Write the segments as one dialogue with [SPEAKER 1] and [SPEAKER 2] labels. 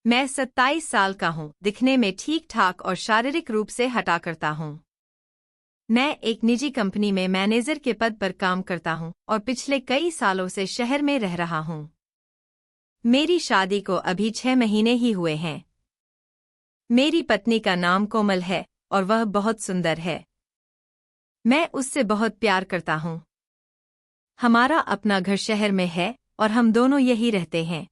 [SPEAKER 1] मैं 27 साल का हूँ, दिखने में ठीक ठाक और शारीरिक रूप से हटा करता हूँ। मैं एक निजी कंपनी में मैनेजर के पद पर काम करता हूँ और पिछले कई सालों से शहर में रह रहा हूँ। मेरी शादी को अभी 6 महीने ही हुए हैं। मेरी पत्नी का नाम कोमल है और वह बहुत सुंदर है। मैं उससे बहुत प्यार करता हूँ। हमारा अपना घर शहर में है और हम दोनों यही रहते हैं।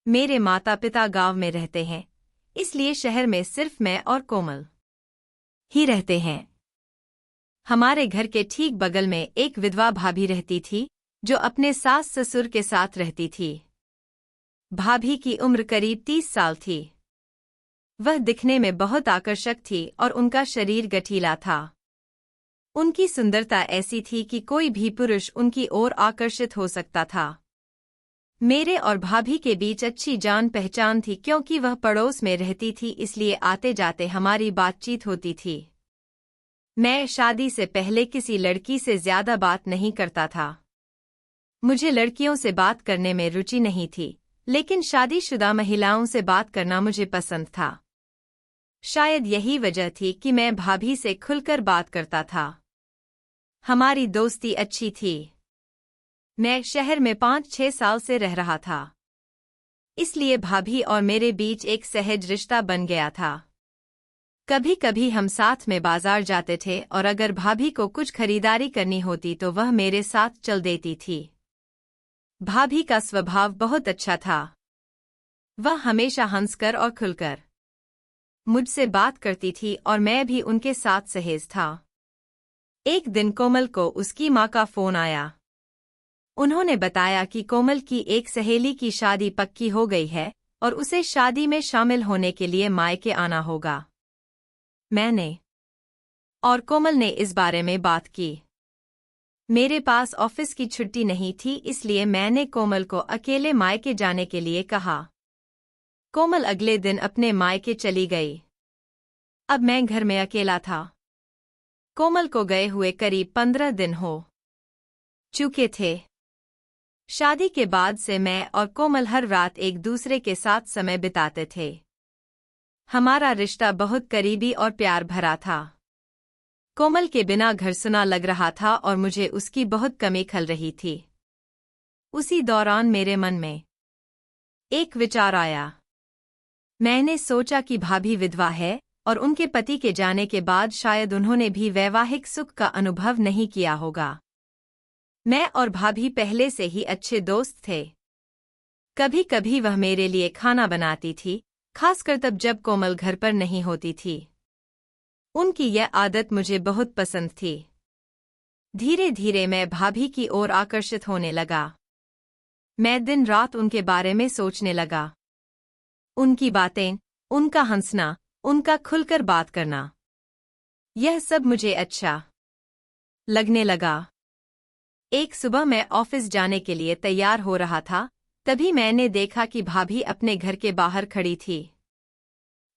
[SPEAKER 1] मेरे माता पिता गांव में रहते हैं, इसलिए शहर में सिर्फ मैं और कोमल ही रहते हैं। हमारे घर के ठीक बगल में एक विधवा भाभी रहती थी, जो अपने सास ससुर के साथ रहती थी। भाभी की उम्र करीब 30 साल थी। वह दिखने में बहुत आकर्षक थी और उनका शरीर गठीला था। उनकी सुंदरता ऐसी थी कि कोई भी पुरुष उनकी ओर आकर्षित हो सकता था। मेरे और भाभी के बीच अच्छी जान पहचान थी, क्योंकि वह पड़ोस में रहती थी, इसलिए आते जाते हमारी बातचीत होती थी। मैं शादी से पहले किसी लड़की से ज्यादा बात नहीं करता था। मुझे लड़कियों से बात करने में रुचि नहीं थी, लेकिन शादीशुदा महिलाओं से बात करना मुझे पसंद था। शायद यही वजह थी कि मैं भाभी से खुलकर बात करता था। हमारी दोस्ती अच्छी थी। मैं शहर में 5-6 साल से रह रहा था, इसलिए भाभी और मेरे बीच एक सहज रिश्ता बन गया था। कभी कभी हम साथ में बाजार जाते थे और अगर भाभी को कुछ खरीदारी करनी होती तो वह मेरे साथ चल देती थी। भाभी का स्वभाव बहुत अच्छा था। वह हमेशा हंसकर और खुलकर मुझसे बात करती थी और मैं भी उनके साथ सहज था। एक दिन कोमल को उसकी माँ का फोन आया। उन्होंने बताया कि कोमल की एक सहेली की शादी पक्की हो गई है और उसे शादी में शामिल होने के लिए मायके आना होगा। मैंने और कोमल ने इस बारे में बात की। मेरे पास ऑफिस की छुट्टी नहीं थी, इसलिए मैंने कोमल को अकेले मायके जाने के लिए कहा। कोमल अगले दिन अपने मायके चली गई। अब मैं घर में अकेला था। कोमल को गए हुए करीब 15 दिन हो चुके थे। शादी के बाद से मैं और कोमल हर रात एक दूसरे के साथ समय बिताते थे। हमारा रिश्ता बहुत करीबी और प्यार भरा था। कोमल के बिना घर सुना लग रहा था और मुझे उसकी बहुत कमी खल रही थी। उसी दौरान मेरे मन में एक विचार आया। मैंने सोचा कि भाभी विधवा है और उनके पति के जाने के बाद शायद उन्होंने भी वैवाहिक सुख का अनुभव नहीं किया होगा। मैं और भाभी पहले से ही अच्छे दोस्त थे। कभी कभी वह मेरे लिए खाना बनाती थी, खासकर तब जब कोमल घर पर नहीं होती थी। उनकी यह आदत मुझे बहुत पसंद थी। धीरे धीरे मैं भाभी की ओर आकर्षित होने लगा। मैं दिन रात उनके बारे में सोचने लगा। उनकी बातें, उनका हंसना, उनका खुलकर बात करना, यह सब मुझे अच्छा लगने लगा। एक सुबह मैं ऑफिस जाने के लिए तैयार हो रहा था, तभी मैंने देखा कि भाभी अपने घर के बाहर खड़ी थी।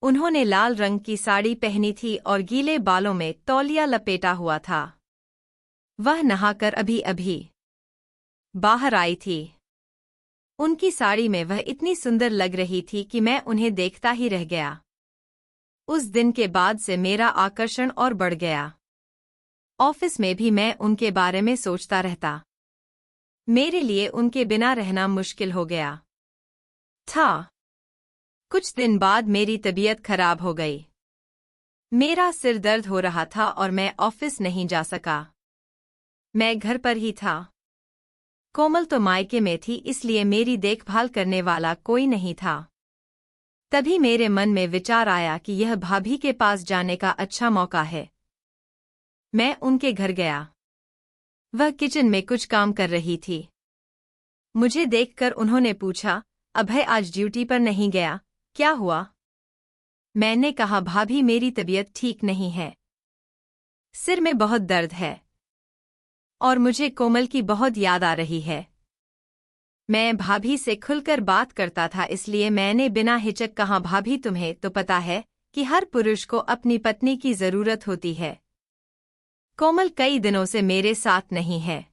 [SPEAKER 1] उन्होंने लाल रंग की साड़ी पहनी थी और गीले बालों में तौलिया लपेटा हुआ था। वह नहाकर अभी अभी बाहर आई थी। उनकी साड़ी में वह इतनी सुंदर लग रही थी कि मैं उन्हें देखता ही रह गया। उस दिन के बाद से मेरा आकर्षण और बढ़ गया। ऑफिस में भी मैं उनके बारे में सोचता रहता। मेरे लिए उनके बिना रहना मुश्किल हो गया था। कुछ दिन बाद मेरी तबीयत खराब हो गई। मेरा सिर दर्द हो रहा था और मैं ऑफिस नहीं जा सका। मैं घर पर ही था। कोमल तो मायके में थी, इसलिए मेरी देखभाल करने वाला कोई नहीं था। तभी मेरे मन में विचार आया कि यह भाभी के पास जाने का अच्छा मौका है। मैं उनके घर गया। वह किचन में कुछ काम कर रही थी। मुझे देखकर उन्होंने पूछा, अभय आज ड्यूटी पर नहीं गया, क्या हुआ? मैंने कहा, भाभी मेरी तबीयत ठीक नहीं है। सिर में बहुत दर्द है और मुझे कोमल की बहुत याद आ रही है। मैं भाभी से खुलकर बात करता था, इसलिए मैंने बिना हिचक कहा, भाभी तुम्हें तो पता है कि हर पुरुष को अपनी पत्नी की जरूरत होती है। कोमल कई दिनों से मेरे साथ नहीं है।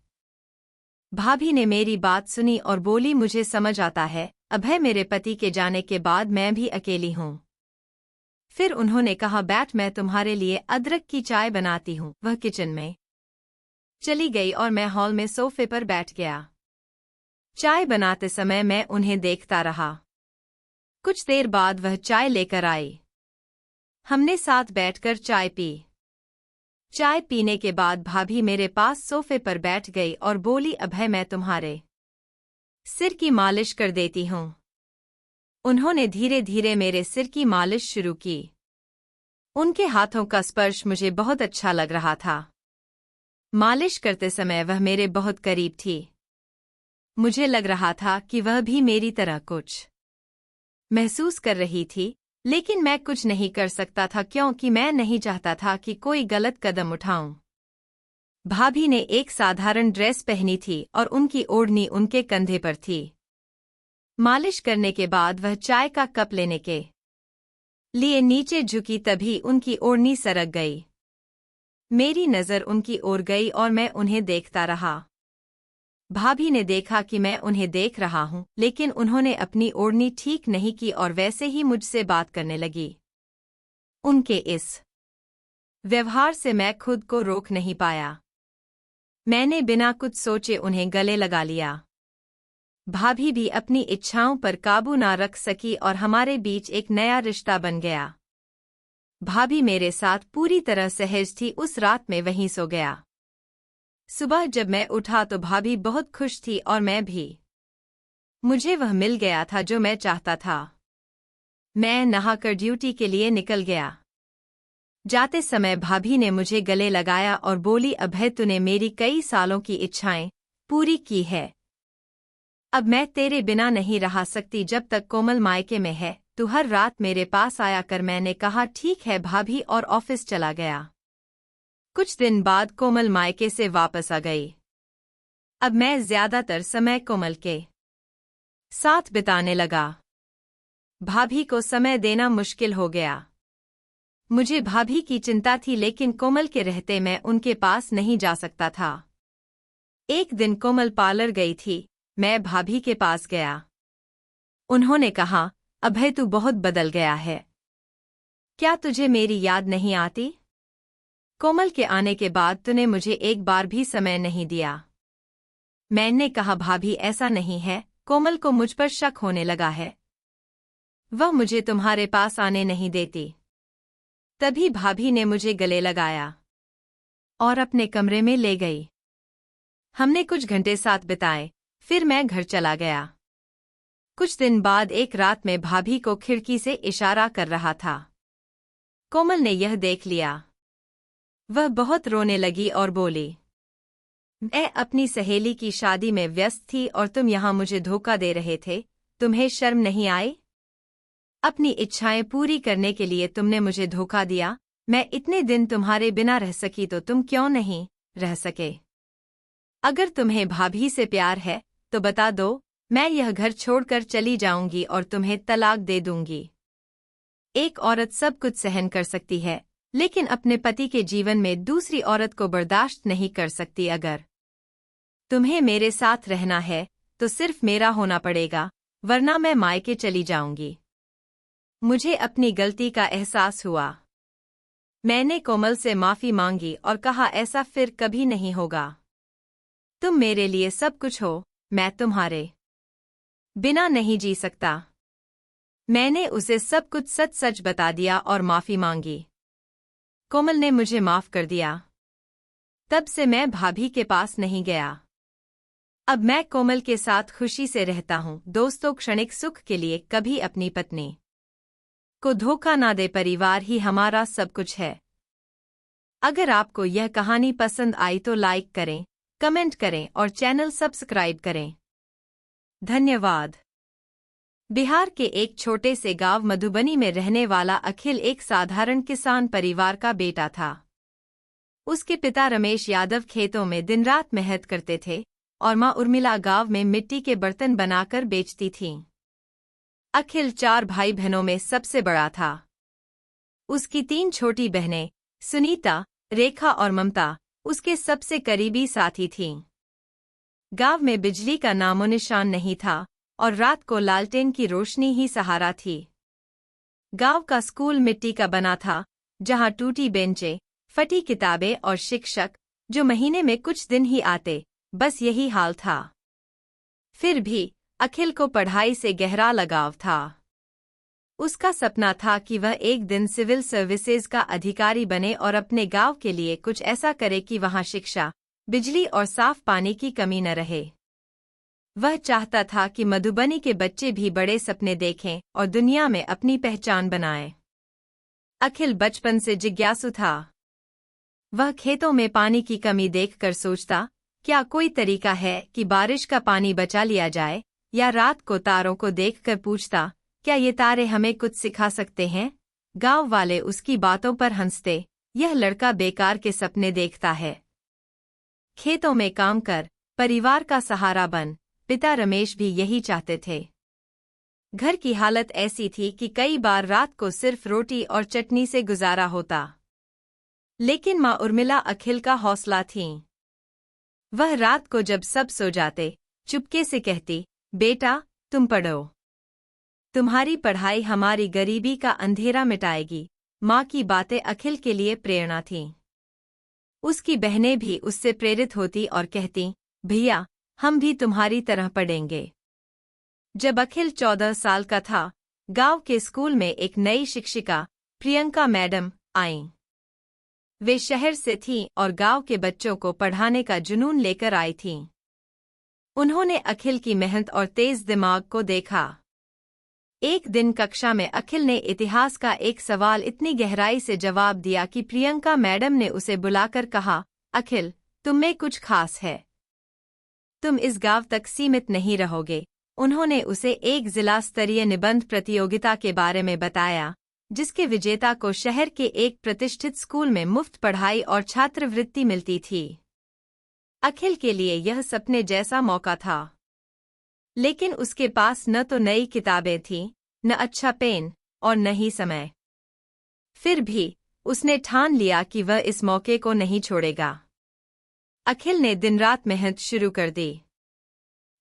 [SPEAKER 1] भाभी ने मेरी बात सुनी और बोली, मुझे समझ आता है, अभय, मेरे पति के जाने के बाद मैं भी अकेली हूँ। फिर उन्होंने कहा, बैठ, मैं तुम्हारे लिए अदरक की चाय बनाती हूँ। वह किचन में चली गई और मैं हॉल में सोफे पर बैठ गया। चाय बनाते समय मैं उन्हें देखता रहा। कुछ देर बाद वह चाय लेकर आई। हमने साथ बैठकर चाय पी। चाय पीने के बाद भाभी मेरे पास सोफे पर बैठ गई और बोली, अभय, मैं तुम्हारे सिर की मालिश कर देती हूँ। उन्होंने धीरे धीरे मेरे सिर की मालिश शुरू की। उनके हाथों का स्पर्श मुझे बहुत अच्छा लग रहा था। मालिश करते समय वह मेरे बहुत करीब थी। मुझे लग रहा था कि वह भी मेरी तरह कुछ महसूस कर रही थी, लेकिन मैं कुछ नहीं कर सकता था क्योंकि मैं नहीं चाहता था कि कोई गलत कदम उठाऊं। भाभी ने एक साधारण ड्रेस पहनी थी और उनकी ओढ़नी उनके कंधे पर थी। मालिश करने के बाद वह चाय का कप लेने के लिए नीचे झुकी, तभी उनकी ओढ़नी सरक गई। मेरी नज़र उनकी ओर गई और मैं उन्हें देखता रहा। भाभी ने देखा कि मैं उन्हें देख रहा हूं, लेकिन उन्होंने अपनी ओढ़नी ठीक नहीं की और वैसे ही मुझसे बात करने लगी। उनके इस व्यवहार से मैं खुद को रोक नहीं पाया। मैंने बिना कुछ सोचे उन्हें गले लगा लिया। भाभी भी अपनी इच्छाओं पर काबू ना रख सकी और हमारे बीच एक नया रिश्ता बन गया। भाभी मेरे साथ पूरी तरह सहज थी। उस रात में वहीं सो गया। सुबह जब मैं उठा तो भाभी बहुत खुश थी और मैं भी। मुझे वह मिल गया था जो मैं चाहता था। मैं नहाकर ड्यूटी के लिए निकल गया। जाते समय भाभी ने मुझे गले लगाया और बोली, अभय, तूने मेरी कई सालों की इच्छाएं पूरी की है। अब मैं तेरे बिना नहीं रह सकती जब तक कोमल मायके में है। तू हर रात मेरे पास आया कर। मैंने कहा, ठीक है भाभी, और ऑफिस चला गया। कुछ दिन बाद कोमल मायके से वापस आ गई। अब मैं ज्यादातर समय कोमल के साथ बिताने लगा। भाभी को समय देना मुश्किल हो गया। मुझे भाभी की चिंता थी, लेकिन कोमल के रहते मैं उनके पास नहीं जा सकता था। एक दिन कोमल पार्लर गई थी। मैं भाभी के पास गया। उन्होंने कहा, अभय, तू बहुत बदल गया है। क्या तुझे मेरी याद नहीं आती? कोमल के आने के बाद तूने मुझे एक बार भी समय नहीं दिया। मैंने कहा, भाभी, ऐसा नहीं है। कोमल को मुझ पर शक होने लगा है। वह मुझे तुम्हारे पास आने नहीं देती। तभी भाभी ने मुझे गले लगाया और अपने कमरे में ले गई। हमने कुछ घंटे साथ बिताए, फिर मैं घर चला गया। कुछ दिन बाद एक रात में भाभी को खिड़की से इशारा कर रहा था। कोमल ने यह देख लिया। वह बहुत रोने लगी और बोली, मैं अपनी सहेली की शादी में व्यस्त थी और तुम यहाँ मुझे धोखा दे रहे थे। तुम्हें शर्म नहीं आई? अपनी इच्छाएं पूरी करने के लिए तुमने मुझे धोखा दिया। मैं इतने दिन तुम्हारे बिना रह सकी तो तुम क्यों नहीं रह सके? अगर तुम्हें भाभी से प्यार है तो बता दो, मैं यह घर छोड़कर चली जाऊंगी और तुम्हें तलाक दे दूंगी। एक औरत सब कुछ सहन कर सकती है, लेकिन अपने पति के जीवन में दूसरी औरत को बर्दाश्त नहीं कर सकती। अगर तुम्हें मेरे साथ रहना है तो सिर्फ मेरा होना पड़ेगा, वरना मैं मायके चली जाऊंगी। मुझे अपनी गलती का एहसास हुआ। मैंने कोमल से माफी मांगी और कहा, ऐसा फिर कभी नहीं होगा। तुम मेरे लिए सब कुछ हो, मैं तुम्हारे बिना नहीं जी सकता। मैंने उसे सब कुछ सच सच बता दिया और माफी मांगी। कोमल ने मुझे माफ कर दिया। तब से मैं भाभी के पास नहीं गया। अब मैं कोमल के साथ खुशी से रहता हूँ। दोस्तों, क्षणिक सुख के लिए कभी अपनी पत्नी को धोखा ना दे। परिवार ही हमारा सब कुछ है। अगर आपको यह कहानी पसंद आई तो लाइक करें, कमेंट करें और चैनल सब्सक्राइब करें। धन्यवाद। बिहार के एक छोटे से गांव मधुबनी में रहने वाला अखिल एक साधारण किसान परिवार का बेटा था। उसके पिता रमेश यादव खेतों में दिन रात मेहनत करते थे और मां उर्मिला गांव में मिट्टी के बर्तन बनाकर बेचती थीं। अखिल 4 भाई बहनों में सबसे बड़ा था। उसकी 3 छोटी बहनें सुनीता, रेखा और ममता उसके सबसे करीबी साथी थीं। गांव में बिजली का नामोनिशान नहीं था और रात को लालटेन की रोशनी ही सहारा थी। गांव का स्कूल मिट्टी का बना था, जहां टूटी बेंचें, फटी किताबें और शिक्षक जो महीने में कुछ दिन ही आते, बस यही हाल था। फिर भी अखिल को पढ़ाई से गहरा लगाव था। उसका सपना था कि वह एक दिन सिविल सर्विसेज का अधिकारी बने और अपने गांव के लिए कुछ ऐसा करे कि वहां शिक्षा, बिजली और साफ पानी की कमी न रहे। वह चाहता था कि मधुबनी के बच्चे भी बड़े सपने देखें और दुनिया में अपनी पहचान बनाएं। अखिल बचपन से जिज्ञासु था। वह खेतों में पानी की कमी देखकर सोचता, क्या कोई तरीका है कि बारिश का पानी बचा लिया जाए, या रात को तारों को देखकर पूछता, क्या ये तारे हमें कुछ सिखा सकते हैं। गांव वाले उसकी बातों पर हंसते, यह लड़का बेकार के सपने देखता है। खेतों में काम कर, परिवार का सहारा बन, पिता रमेश भी यही चाहते थे। घर की हालत ऐसी थी कि कई बार रात को सिर्फ रोटी और चटनी से गुजारा होता। लेकिन माँ उर्मिला अखिल का हौसला थीं। वह रात को जब सब सो जाते, चुपके से कहती, बेटा तुम पढ़ो, तुम्हारी पढ़ाई हमारी गरीबी का अंधेरा मिटाएगी। माँ की बातें अखिल के लिए प्रेरणा थीं। उसकी बहनें भी उससे प्रेरित होती और कहती, भैया हम भी तुम्हारी तरह पढ़ेंगे। जब अखिल 14 साल का था, गांव के स्कूल में एक नई शिक्षिका, प्रियंका मैडम, आईं। वे शहर से थीं और गांव के बच्चों को पढ़ाने का जुनून लेकर आई थीं। उन्होंने अखिल की मेहनत और तेज दिमाग को देखा। एक दिन कक्षा में अखिल ने इतिहास का एक सवाल इतनी गहराई से जवाब दिया कि प्रियंका मैडम ने उसे बुलाकर कहा, अखिल तुम में कुछ खास है, तुम इस गांव तक सीमित नहीं रहोगे। उन्होंने उसे एक जिला स्तरीय निबंध प्रतियोगिता के बारे में बताया, जिसके विजेता को शहर के एक प्रतिष्ठित स्कूल में मुफ्त पढ़ाई और छात्रवृत्ति मिलती थी। अखिल के लिए यह सपने जैसा मौका था। लेकिन उसके पास न तो नई किताबें थीं, न अच्छा पेन और न ही समय। फिर भी उसने ठान लिया कि वह इस मौके को नहीं छोड़ेगा। अखिल ने दिन रात मेहनत शुरू कर दी।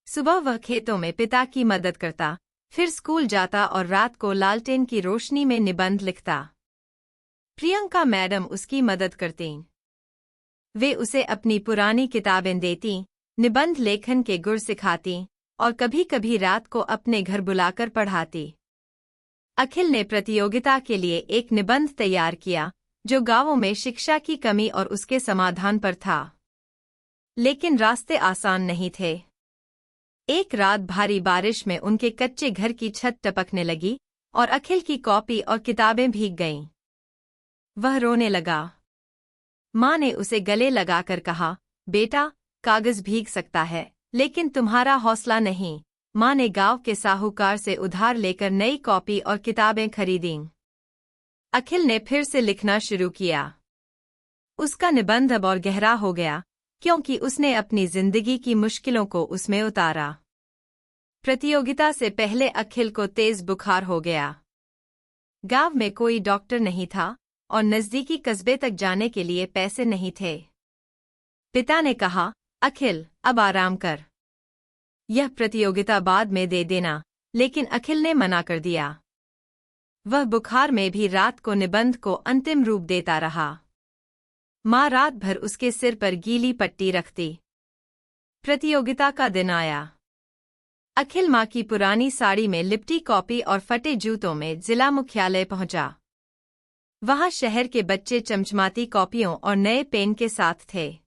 [SPEAKER 1] सुबह वह खेतों में पिता की मदद करता, फिर स्कूल जाता और रात को लालटेन की रोशनी में निबंध लिखता। प्रियंका मैडम उसकी मदद करतीं। वे उसे अपनी पुरानी किताबें देतीं, निबंध लेखन के गुर सिखातीं और कभी-कभी रात को अपने घर बुलाकर पढ़ाती। अखिल ने प्रतियोगिता के लिए एक निबंध तैयार किया, जो गांवों में शिक्षा की कमी और उसके समाधान पर था। लेकिन रास्ते आसान नहीं थे। एक रात भारी बारिश में उनके कच्चे घर की छत टपकने लगी और अखिल की कॉपी और किताबें भीग गईं। वह रोने लगा। माँ ने उसे गले लगाकर कहा, बेटा कागज भीग सकता है, लेकिन तुम्हारा हौसला नहीं। माँ ने गांव के साहूकार से उधार लेकर नई कॉपी और किताबें खरीदीं। अखिल ने फिर से लिखना शुरू किया। उसका निबंध अब और गहरा हो गया, क्योंकि उसने अपनी जिंदगी की मुश्किलों को उसमें उतारा। प्रतियोगिता से पहले अखिल को तेज बुखार हो गया। गांव में कोई डॉक्टर नहीं था और नजदीकी कस्बे तक जाने के लिए पैसे नहीं थे। पिता ने कहा, अखिल अब आराम कर, यह प्रतियोगिता बाद में दे देना, लेकिन अखिल ने मना कर दिया। वह बुखार में भी रात को निबंध को अंतिम रूप देता रहा। माँ रात भर उसके सिर पर गीली पट्टी रखती। प्रतियोगिता का दिन आया। अखिल माँ की पुरानी साड़ी में लिपटी कॉपी और फटे जूतों में जिला मुख्यालय पहुंचा। वहां शहर के बच्चे चमचमाती कॉपियों और नए पेन के साथ थे।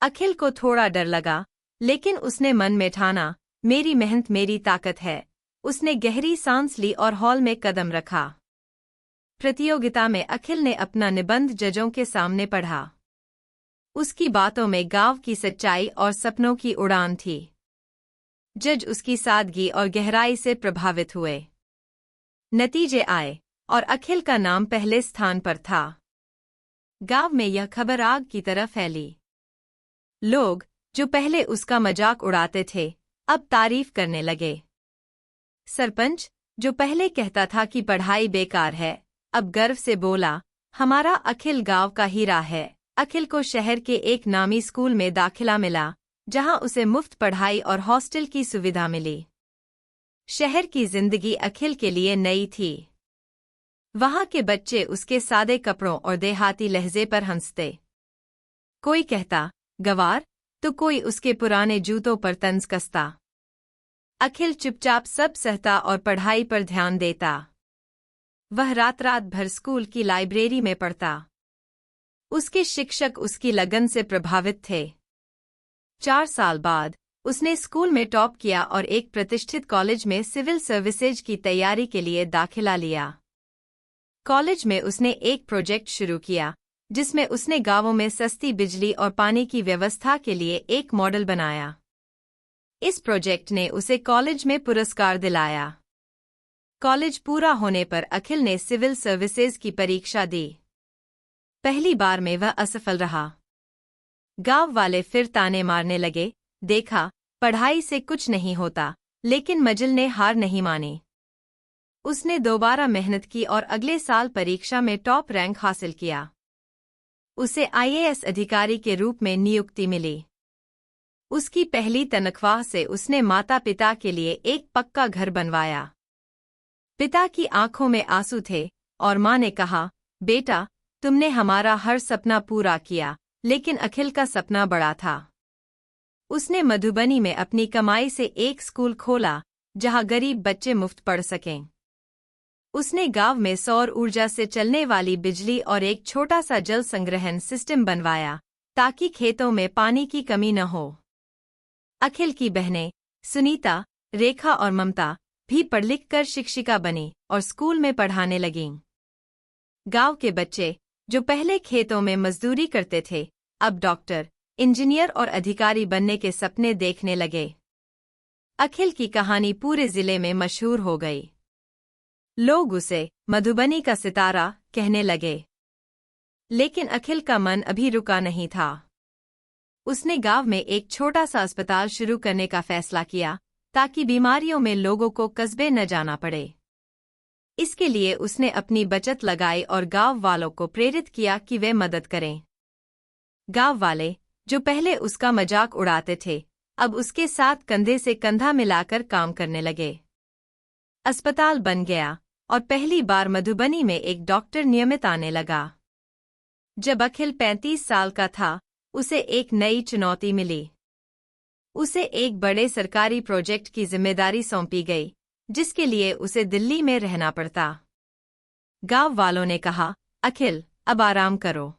[SPEAKER 1] अखिल को थोड़ा डर लगा, लेकिन उसने मन में ठाना, मेरी मेहनत मेरी ताकत है। उसने गहरी सांस ली और हॉल में कदम रखा। प्रतियोगिता में अखिल ने अपना निबंध जजों के सामने पढ़ा। उसकी बातों में गांव की सच्चाई और सपनों की उड़ान थी। जज उसकी सादगी और गहराई से प्रभावित हुए। नतीजे आए और अखिल का नाम पहले स्थान पर था। गांव में यह खबर आग की तरह फैली। लोग, जो पहले उसका मजाक उड़ाते थे, अब तारीफ करने लगे। सरपंच, जो पहले कहता था कि पढ़ाई बेकार है, अब गर्व से बोला, हमारा अखिल गांव का हीरा है। अखिल को शहर के एक नामी स्कूल में दाखिला मिला, जहां उसे मुफ्त पढ़ाई और हॉस्टल की सुविधा मिली। शहर की जिंदगी अखिल के लिए नई थी। वहां के बच्चे उसके सादे कपड़ों और देहाती लहजे पर हंसते। कोई कहता गवार, तो कोई उसके पुराने जूतों पर तंज कसता। अखिल चुपचाप सब सहता और पढ़ाई पर ध्यान देता। वह रात रात भर स्कूल की लाइब्रेरी में पढ़ता। उसके शिक्षक उसकी लगन से प्रभावित थे। 4 साल बाद उसने स्कूल में टॉप किया और एक प्रतिष्ठित कॉलेज में सिविल सर्विसेज की तैयारी के लिए दाखिला लिया। कॉलेज में उसने एक प्रोजेक्ट शुरू किया जिसमें उसने गांवों में सस्ती बिजली और पानी की व्यवस्था के लिए एक मॉडल बनाया। इस प्रोजेक्ट ने उसे कॉलेज में पुरस्कार दिलाया। कॉलेज पूरा होने पर अखिल ने सिविल सर्विसेज की परीक्षा दी। पहली बार में वह असफल रहा। गांव वाले फिर ताने मारने लगे, देखा पढ़ाई से कुछ नहीं होता, लेकिन मजिल ने हार नहीं मानी। उसने दोबारा मेहनत की और अगले साल परीक्षा में टॉप रैंक हासिल किया। उसे आईएएस अधिकारी के रूप में नियुक्ति मिली। उसकी पहली तनख्वाह से उसने माता पिता के लिए एक पक्का घर बनवाया। पिता की आंखों में आंसू थे और मां ने कहा, बेटा तुमने हमारा हर सपना पूरा किया, लेकिन अखिल का सपना बड़ा था। उसने मधुबनी में अपनी कमाई से एक स्कूल खोला जहां गरीब बच्चे मुफ्त पढ़ सकें। उसने गांव में सौर ऊर्जा से चलने वाली बिजली और एक छोटा सा जल संग्रहण सिस्टम बनवाया ताकि खेतों में पानी की कमी न हो। अखिल की बहनें सुनीता, रेखा और ममता भी पढ़ लिख कर शिक्षिका बनी और स्कूल में पढ़ाने लगीं। गांव के बच्चे जो पहले खेतों में मजदूरी करते थे, अब डॉक्टर, इंजीनियर और अधिकारी बनने के सपने देखने लगे। अखिल की कहानी पूरे जिले में मशहूर हो गई। लोग उसे मधुबनी का सितारा कहने लगे। लेकिन अखिल का मन अभी रुका नहीं था। उसने गांव में एक छोटा सा अस्पताल शुरू करने का फैसला किया ताकि बीमारियों में लोगों को कस्बे न जाना पड़े। इसके लिए उसने अपनी बचत लगाई और गांव वालों को प्रेरित किया कि वे मदद करें। गांव वाले जो पहले उसका मजाक उड़ाते थे, अब उसके साथ कंधे से कंधा मिलाकर काम करने लगे। अस्पताल बन गया और पहली बार मधुबनी में एक डॉक्टर नियमित आने लगा। जब अखिल 35 साल का था, उसे एक नई चुनौती मिली। उसे एक बड़े सरकारी प्रोजेक्ट की जिम्मेदारी सौंपी गई, जिसके लिए उसे दिल्ली में रहना पड़ता। गांव वालों ने कहा, अखिल अब आराम करो,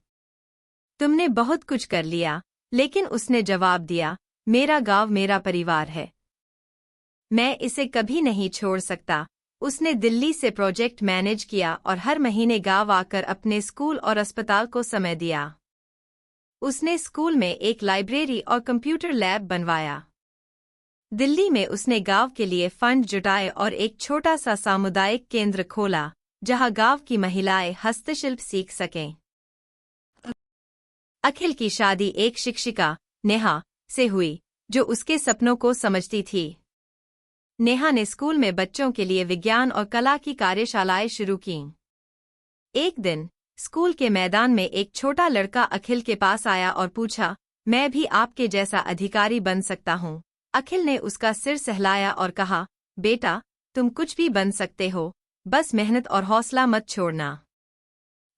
[SPEAKER 1] तुमने बहुत कुछ कर लिया। लेकिन उसने जवाब दिया, मेरा गांव मेरा परिवार है, मैं इसे कभी नहीं छोड़ सकता। उसने दिल्ली से प्रोजेक्ट मैनेज किया और हर महीने गांव आकर अपने स्कूल और अस्पताल को समय दिया। उसने स्कूल में एक लाइब्रेरी और कंप्यूटर लैब बनवाया। दिल्ली में उसने गांव के लिए फंड जुटाए और एक छोटा सा सामुदायिक केंद्र खोला जहां गांव की महिलाएं हस्तशिल्प सीख सकें। अखिल की शादी एक शिक्षिका, नेहा, से हुई जो उसके सपनों को समझती थी। नेहा ने स्कूल में बच्चों के लिए विज्ञान और कला की कार्यशालाएं शुरू कीं। एक दिन स्कूल के मैदान में एक छोटा लड़का अखिल के पास आया और पूछा, मैं भी आपके जैसा अधिकारी बन सकता हूँ? अखिल ने उसका सिर सहलाया और कहा, बेटा तुम कुछ भी बन सकते हो, बस मेहनत और हौसला मत छोड़ना।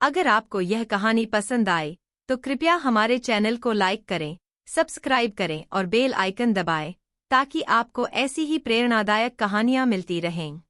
[SPEAKER 1] अगर आपको यह कहानी पसंद आए तो कृपया हमारे चैनल को लाइक करें, सब्सक्राइब करें और बेल आइकन दबाएं ताकि आपको ऐसी ही प्रेरणादायक कहानियाँ मिलती रहें।